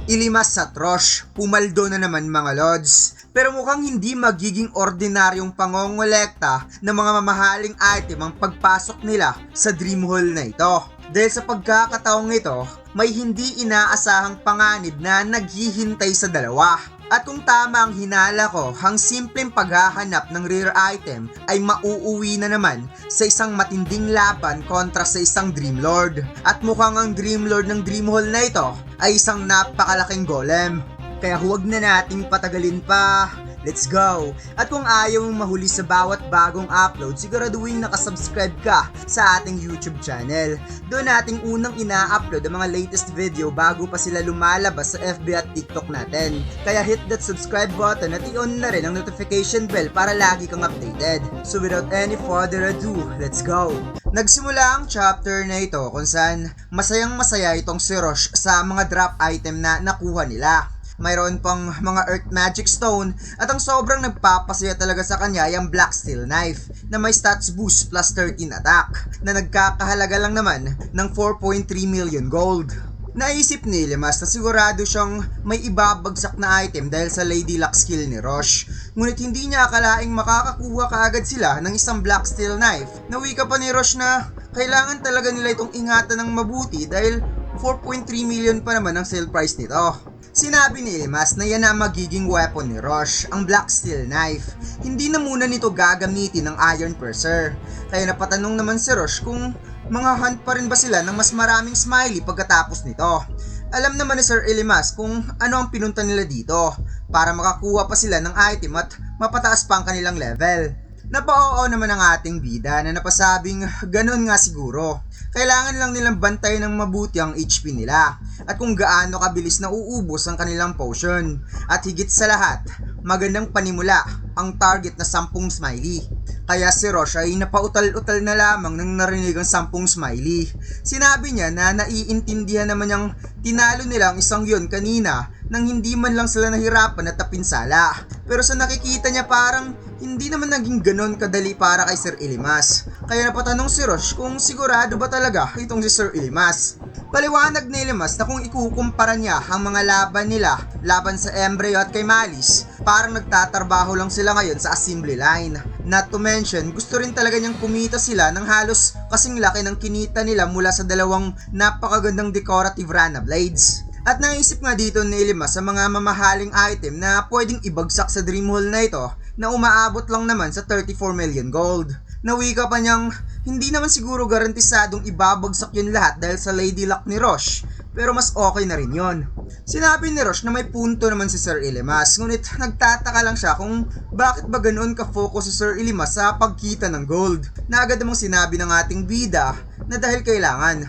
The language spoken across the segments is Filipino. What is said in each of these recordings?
Ilimas sa Trosh, pumaldo na naman mga lods. Pero mukhang hindi magiging ordinaryong pangongolekta ng mga mamahaling item ang pagpasok nila sa Dream Hall na ito. Dahil sa pagkakataong ito, may hindi inaasahang panganib na naghihintay sa dalawa. At kung tama ang hinala ko, ang simpleng paghahanap ng rare item ay mauuwi na naman sa isang matinding laban kontra sa isang Dream Lord. At mukhang ang Dream Lord ng Dream Hall na ito ay isang napakalaking golem. Kaya huwag na nating patagalin pa. Let's go! At kung ayaw mong mahuli sa bawat bagong upload, siguraduhin nakasubscribe ka sa ating YouTube channel. Doon nating unang ina-upload ang mga latest video bago pa sila lumalabas sa FB at TikTok natin. Kaya hit that subscribe button at i-on na rin ang notification bell para lagi kang updated. So without any further ado, let's go! Nagsimula ang chapter na ito kung saan masayang masaya itong si Rosh sa mga drop item na nakuha nila. Mayroon pang mga Earth Magic Stone at ang sobrang nagpapasaya talaga sa kanya ay ang Black Steel Knife na may stats boost plus 13 attack na nagkakahalaga lang naman ng 4.3 million gold. Naisip ni Ilimas na sigurado siyang may ibabagsak na item dahil sa Lady Luck skill ni Rosh. Ngunit hindi niya akalaing makakakuha kaagad sila ng isang Black Steel Knife. Nawika pa ni Rosh na kailangan talaga nila itong ingatan ng mabuti dahil 4.3 million pa naman ang sale price nito. Sinabi ni Ilimas na yan na magiging weapon ni Rosh, ang Black Steel Knife. Hindi na muna nito gagamitin ng Iron Purser. Kaya napatanong naman si Rosh kung mga hunt pa rin ba sila ng mas maraming smiley pagkatapos nito. Alam naman ni Sir Ilimas kung ano ang pinunta nila dito para makakuha pa sila ng item at mapataas pa ang kanilang level. Napa-oo naman ang ating bida na napasabing ganun nga siguro. Kailangan lang nilang bantayan ng mabuti ang HP nila at kung gaano kabilis na uubos ang kanilang potion. At higit sa lahat, magandang panimula ang target na 10 smiley. Kaya si Rosh ay napautal-utal na lamang nang narinig ang 10 smiley. Sinabi niya na naiintindihan naman niyang tinalo nila ang isang yun kanina nang hindi man lang sila nahirapan at tapinsala. Pero sa nakikita niya parang hindi naman naging ganon kadali para kay Sir Ilimas. Kaya napatanong si Rosh kung sigurado ba talaga itong si Sir Ilimas. Paliwanag ni Ilimas na kung ikukumpara niya ang mga laban nila laban sa Embryo at kay Malice, parang nagtatrabaho lang sila ngayon sa assembly line. Not to mention, gusto rin talaga niyang kumita sila ng halos kasing laki ng kinita nila mula sa dalawang napakagandang decorative Rana Blades. At naisip nga dito ni Ilimas sa mga mamahaling item na pwedeng ibagsak sa Dream Hall na ito na umaabot lang naman sa 34 million gold. Nawika pa niyang hindi naman siguro garantisadong ibabagsak yun lahat dahil sa Lady Luck ni Rosh, pero mas okay na rin yun. Sinabi ni Rosh na may punto naman si Sir Ilimas, ngunit nagtataka lang siya kung bakit ba ganoon ka-focus si Sir Ilimas sa pagkita ng gold. Na agad namang sinabi ng ating bida na dahil kailangan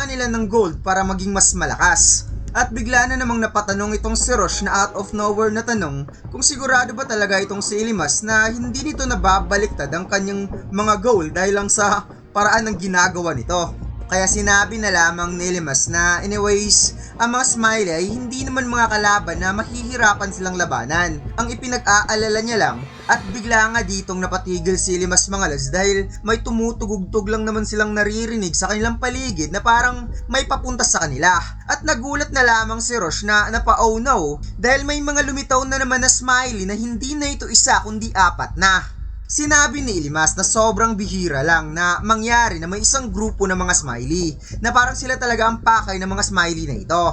nila ng gold para maging mas malakas. At bigla na namang napatanong itong si Rosh na out of nowhere na tanong kung sigurado ba talaga itong si Ilimas na hindi nito nababaliktad ang kanyang mga goal dahil lang sa paraan ng ginagawa nito. Kaya sinabi na lamang ni Ilimas na anyways, ang mga smiley ay hindi naman mga kalaban na mahihirapan silang labanan. Ang ipinag-aalala niya lang at bigla nga ditong napatigil si Ilimas mga lads dahil may tumutugugtog lang naman silang naririnig sa kanilang paligid na parang may papunta sa kanila. At nagulat na lamang si Rosh na napa-oh no dahil may mga lumitaw na naman na smiley na hindi na ito isa kundi 4 na. Sinabi ni Ilimas na sobrang bihira lang na mangyari na may isang grupo ng mga smiley na parang sila talaga ang pakay ng mga smiley na ito.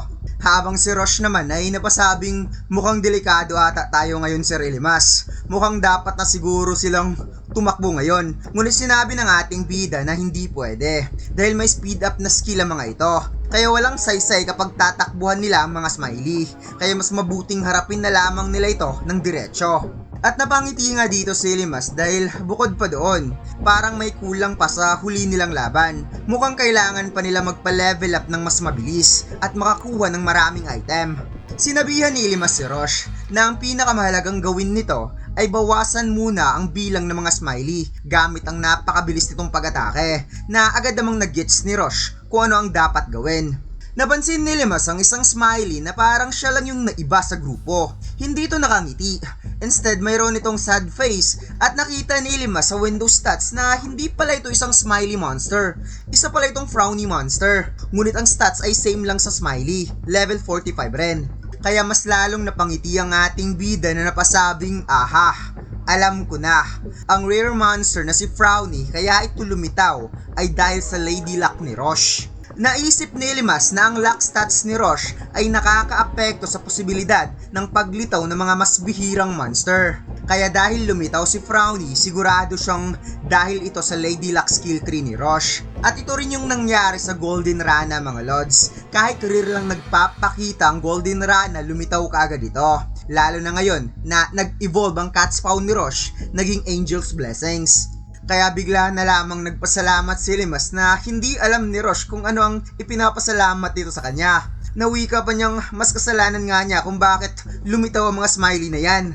Habang si Rosh naman ay napasabing mukhang delikado ata tayo ngayon Sir Ilimas. Mukhang dapat na siguro silang tumakbo ngayon. Ngunit sinabi ng ating bida na hindi pwede dahil may speed up na skill ang mga ito. Kaya walang saysay kapag tatakbuhan nila ang mga smiley. Kaya mas mabuting harapin na lamang nila ito ng diretsyo. At napangiti nga dito si Ilimas dahil bukod pa doon, parang may kulang pa sa huli nilang laban. Mukhang kailangan pa nila magpa-level up ng mas mabilis at makakuha ng maraming item. Sinabihan ni Ilimas si Rosh na ang pinakamahalagang gawin nito ay bawasan muna ang bilang ng mga smiley gamit ang napakabilis nitong pag-atake na agad namang nag-gets ni Rosh kung ano ang dapat gawin. Napansin ni Ilimas ang isang smiley na parang siya lang yung naiba sa grupo. Hindi ito nakangiti. Instead, mayroon itong sad face at nakita ni Limas sa window stats na hindi pala ito isang smiley monster. Isa pala itong frowny monster. Ngunit ang stats ay same lang sa smiley, level 45 rin. Kaya mas lalong napangiti ang ating bida na napasabing, aha, alam ko na. Ang rare monster na si Frowny kaya ito lumitaw ay dahil sa Lady Luck ni Roche. Naisip ni Limas na ang luck stats ni Roche ay nakakaapekto sa posibilidad ng paglitaw ng mga mas bihirang monster. Kaya dahil lumitaw si Frowny, sigurado siyang dahil ito sa Lady Luck skill tree ni Roche. At ito rin yung nangyari sa Golden Rana mga lods. Kahit career lang nagpapakita ang Golden Rana, lumitaw kaagad ito. Lalo na ngayon na nag-evolve ang cat spawn ni Roche, naging Angel's Blessings. Kaya bigla na lamang nagpasalamat si Limas na hindi alam ni Roche kung ano ang ipinapasalamat dito sa kanya. Nawika pa niyang mas kasalanan nga niya kung bakit lumitaw ang mga smiley na yan.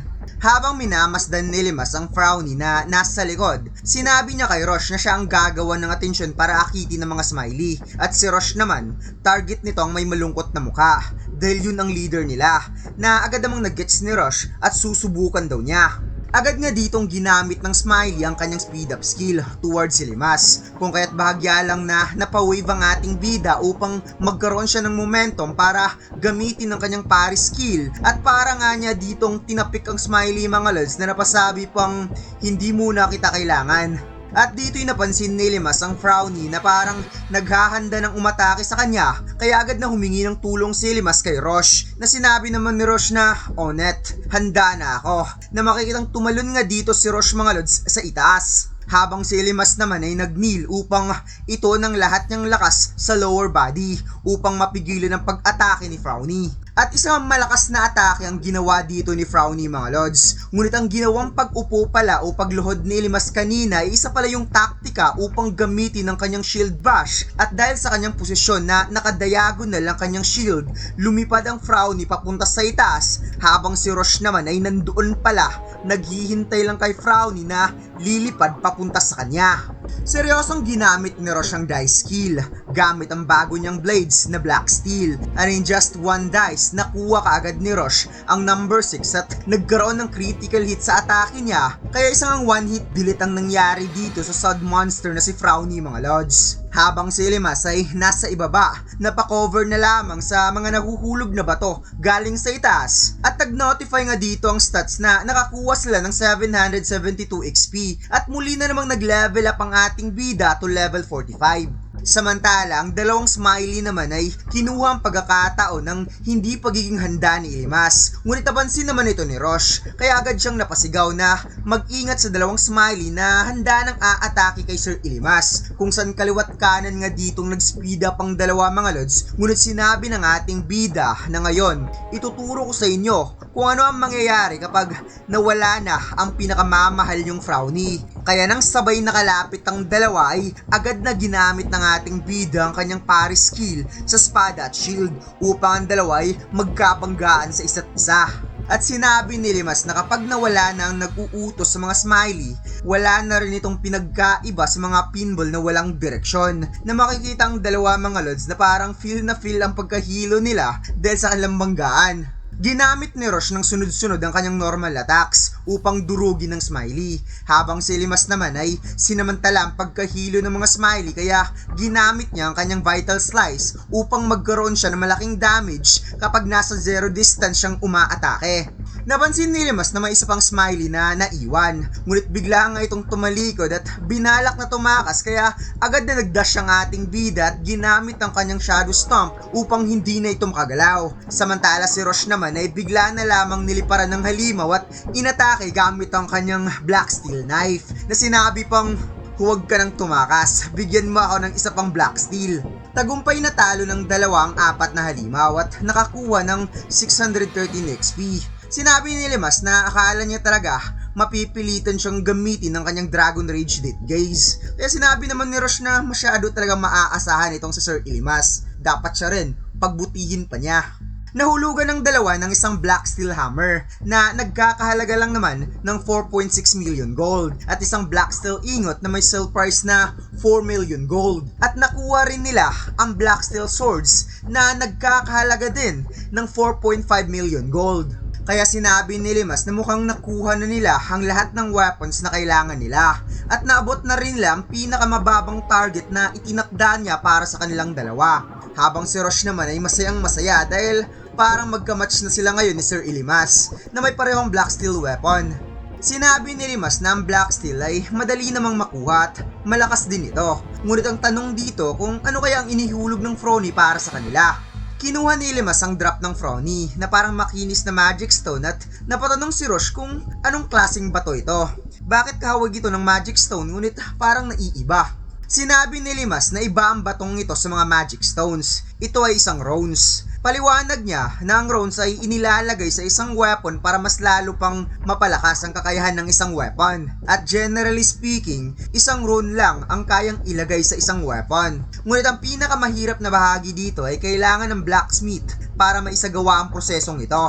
Habang minamasdan ni Limas ang Frowny na nasa likod, sinabi niya kay Roche na siya ang gagawa ng atensyon para akitin ng mga smiley. At si Roche naman, target nito ang may malungkot na mukha. Dahil yun ang leader nila, na agad namang nag-gets ni Roche at susubukan daw niya. Agad nga ditong ginamit ng Smiley ang kanyang speed up skill towards si Limas, kung kaya't bahagya lang na napawave ang ating bida upang magkaroon siya ng momentum para gamitin ang kanyang parry skill, at para nga niya ditong tinapik ang Smiley mga lods na napasabi pang hindi muna kita kailangan. At dito'y napansin ni Limas ang Frowny na parang naghahanda ng umatake sa kanya, kaya agad na humingi ng tulong si Limas kay Roche, na sinabi naman ni Roche na, Onet, handa na ako, na makikitang tumalon nga dito si Roche mga lods sa itaas. Habang si Limas naman ay nag-kneel upang ito ng lahat niyang lakas sa lower body upang mapigilan ang pag-atake ni Frowny. At isang malakas na atake ang ginawa dito ni Frowny mga lods. Ngunit ang ginawang pag-upo pala o pagluhod ni Limas kanina ay isa pala yung taktika upang gamitin ang kanyang shield bash. At dahil sa kanyang posisyon na nakadiagonal ang kanyang shield, lumipad ang Frowny papunta sa itaas, habang si Roche naman ay nandoon pala, naghihintay lang kay Frowny na lilipad papunta sa kanya. Seryosong ginamit ni Roche ang dice skill gamit ang bago niyang blades na black steel, and in just one dice nakuha kaagad ni Roche ang number 6 at nagkaroon ng critical hit sa atake niya, kaya isang one hit delete ang nangyari dito sa sod monster na si Frowny mga lods. Habang si Limas ay nasa ibaba, napakover na lamang sa mga nahuhulog na bato galing sa itaas, at nag-notify nga dito ang stats na nakakuha sila ng 772 XP at muli na namang nag-level up ang ating bida to level 45. Samantala, ang dalawang Smiley naman ay kinuha ang pagkakataon ng hindi pagiging handa ni Limas. Ngunit napansin naman ito ni Roche, kaya agad siyang napasigaw na mag-ingat sa dalawang Smiley na handa ng aatake kay Sir Limas. Kung saan kaliwat kanan nga ditong nag-speed up ang dalawa mga lods, ngunit sinabi ng ating bida na ngayon, ituturo ko sa inyo kung ano ang mangyayari kapag nawala na ang pinakamamahal yung Frowny. Kaya nang sabay nakalapit ang dalawa ay agad na ginamit ng ating bida ang kanyang parry skill sa espada at shield upang ang dalawa ay magkabanggaan sa isa't isa. At sinabi ni Limas na kapag nawala na ang nag-uutos sa mga Smiley, wala na rin itong pinagkaiba sa mga pinball na walang direksyon, na makikita ang dalawa mga lods na parang feel na feel ang pagkahilo nila dahil sa kanilang banggaan. Ginamit ni Roche ng sunod-sunod ang kanyang normal attacks upang durugin ng Smiley, habang si Limas naman ay sinamantala ang pagkahilo ng mga Smiley, kaya ginamit niya ang kanyang Vital Slice upang magkaroon siya ng malaking damage kapag nasa zero distance siyang umaatake. Napansin ni Limas na may isa pang Smiley na naiwan, ngunit bigla nga itong tumalikod at binalak na tumakas, kaya agad na nagdash ang ating bida at ginamit ang kanyang Shadow Stomp upang hindi na ito makagalaw. Samantala si Roche naman ay bigla na lamang niliparan ng halimaw at inatake gamit ang kanyang Black Steel Knife, na sinabi pang, huwag ka nang tumakas, bigyan mo ako ng isa pang Black Steel. Tagumpay na talo ng dalawa ang apat na halimaw at nakakuha ng 613 XP. Sinabi ni Limas na akala niya talaga mapipilitan siyang gamitin ng kanyang Dragon Rage Death Gaze. Kaya sinabi naman ni Roche na masyado talaga maaasahan itong si Sir Limas. Dapat siya rin pagbutihin pa niya. Nahulugan ng dalawa ng isang Black Steel Hammer na nagkakahalaga lang naman ng 4.6 million gold at isang Black Steel Ingot na may sale price na 4 million gold. At nakuha rin nila ang Black Steel Swords na nagkakahalaga din ng 4.5 million gold. Kaya sinabi ni Limas na mukhang nakuha na nila ang lahat ng weapons na kailangan nila at naabot na rin nila ang pinakamababang target na itinakda niya para sa kanilang dalawa. Habang si Rosh naman ay masayang masaya dahil parang magkamatch na sila ngayon ni Sir Ilimas na may parehong black steel weapon. Sinabi ni Limas na ang black steel ay madali namang makuha at malakas din ito. Ngunit ang tanong dito kung ano kaya ang inihulog ng Frony para sa kanila. Kinuha ni Limas ang drop ng Frony na parang makinis na magic stone at napatanong si Rosh kung anong klaseng bato ito. Bakit kahawag ito ng magic stone ngunit parang naiiba? Sinabi ni Limas na iba ang batong ito sa mga magic stones. Ito ay isang runes. Paliwanag niya na ang runes ay inilalagay sa isang weapon para mas lalo pang mapalakas ang kakayahan ng isang weapon. At generally speaking, isang rune lang ang kayang ilagay sa isang weapon. Ngunit ang pinakamahirap na bahagi dito ay kailangan ng blacksmith para maisagawa ang prosesong ito.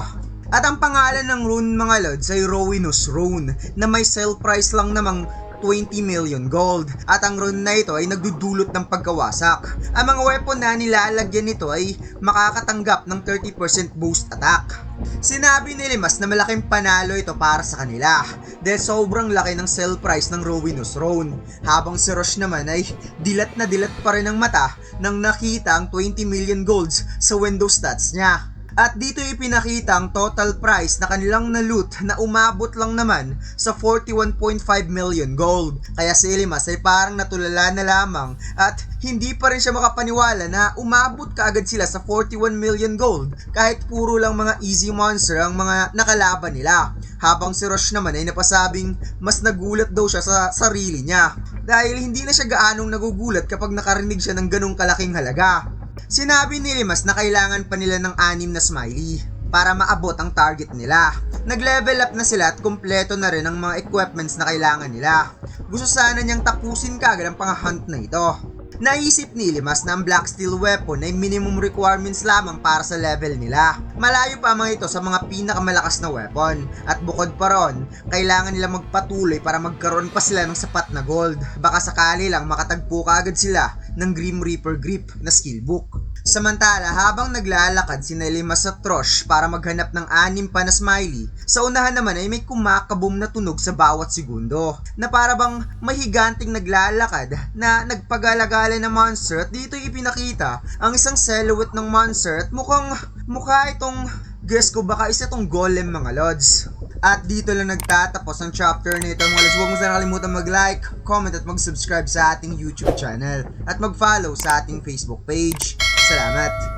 At ang pangalan ng rune mga lods ay Ruinous Rune na may sale price lang namang 20 million gold at ang rune na ito ay nagdudulot ng pagkawasak. Ang mga weapon na nilalagyan nito ay makakatanggap ng 30% boost attack. Sinabi ni Limas na malaking panalo ito para sa kanila dahil sobrang laki ng sell price ng Ruinous Rune, habang si Rosh naman ay dilat na dilat pa rin ang mata nang nakita ang 20 million golds sa Windows stats niya. At dito ipinakita ang total price na kanilang na-loot na umabot lang naman sa 41.5 million gold. Kaya si Ilimas ay parang natulala na lamang at hindi pa rin siya makapaniwala na umabot kaagad sila sa 41 million gold kahit puro lang mga easy monster ang mga nakalaban nila. Habang si Rosh naman ay napasabing mas nagulat daw siya sa sarili niya dahil hindi na siya gaanong nagugulat kapag nakarinig siya ng ganong kalaking halaga. Sinabi ni Limas na kailangan pa nila ng 6 na smiley para maabot ang target nila. Nag-level up na sila at kumpleto na rin ang mga equipments na kailangan nila. Gusto sana niyang tapusin kaagad ang pang-hunt na ito. Naisip ni Limas na ang black steel weapon ay minimum requirements lamang para sa level nila. Malayo pa mga ito sa mga pinakamalakas na weapon. At bukod pa ron, kailangan nila magpatuloy para magkaroon pa sila ng sapat na gold. Baka sakali lang makatagpo kaagad sila ng Grim Reaper Grip na skill book. Samantala, habang naglalakad si Limas sa Rosh para maghanap ng 6 pa na smiley, sa unahan naman ay may kumakabom na tunog sa bawat segundo na para bang may higanting naglalakad na nagpagalagala ng monster at dito ipinakita ang isang silhouette ng monster at mukha itong guess ko baka isa itong golem mga lods. At dito lang nagtatapos ang chapter nito mga lods. Huwag mo sana kalimutan mag-like, comment at mag-subscribe sa ating YouTube channel at mag-follow sa ating Facebook page. Salamat!